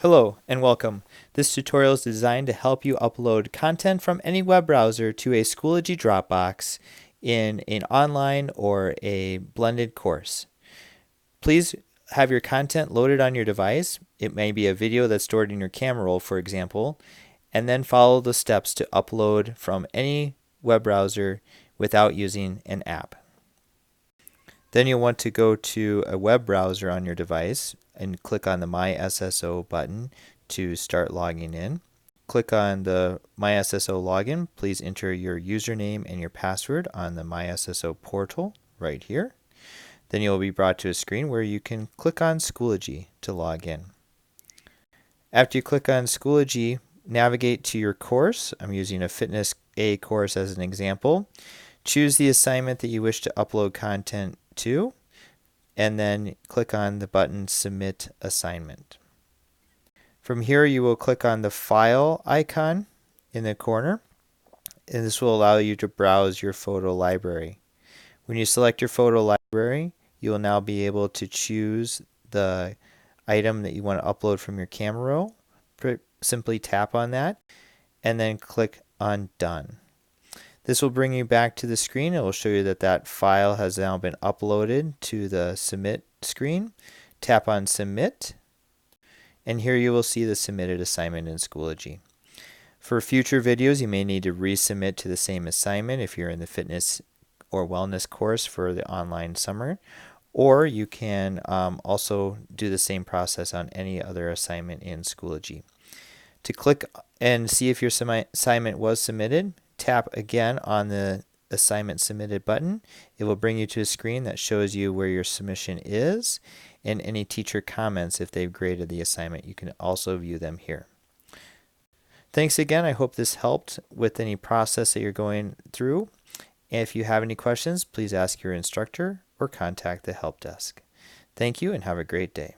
Hello and welcome. This tutorial is designed to help you upload content from any web browser to a Schoology Dropbox in an online or a blended course. Please have your content loaded on your device. It may be a video that's stored in your camera roll, for example, and then follow the steps to upload from any web browser without using an app. Then you'll want to go to a web browser on your device and click on the My SSO button to start logging in. Click on the My SSO login. Please enter your username and your password on the My SSO portal right here. Then you'll be brought to a screen where you can click on Schoology to log in. After you click on Schoology, navigate to your course. I'm using a Fitness A course as an example. Choose the assignment that you wish to upload content to, and then click on the button Submit Assignment. From here, you will click on the File icon in the corner, and this will allow you to browse your photo library. When you select your photo library, you will now be able to choose the item that you want to upload from your camera roll. Simply tap on that, and then click on Done. This will bring you back to the screen. It will show you that that file has now been uploaded to the Submit screen. Tap on Submit, and here you will see the submitted assignment in Schoology. For future videos, you may need to resubmit to the same assignment if you're in the fitness or wellness course for the online summer, or you can also do the same process on any other assignment in Schoology. To click and see if your assignment was submitted, tap again on the Assignment Submitted button. It will bring you to a screen that shows you where your submission is and any teacher comments if they've graded the assignment. You can also view them here. Thanks again. I hope this helped with any process that you're going through. And if you have any questions, please ask your instructor or contact the help desk. Thank you and have a great day.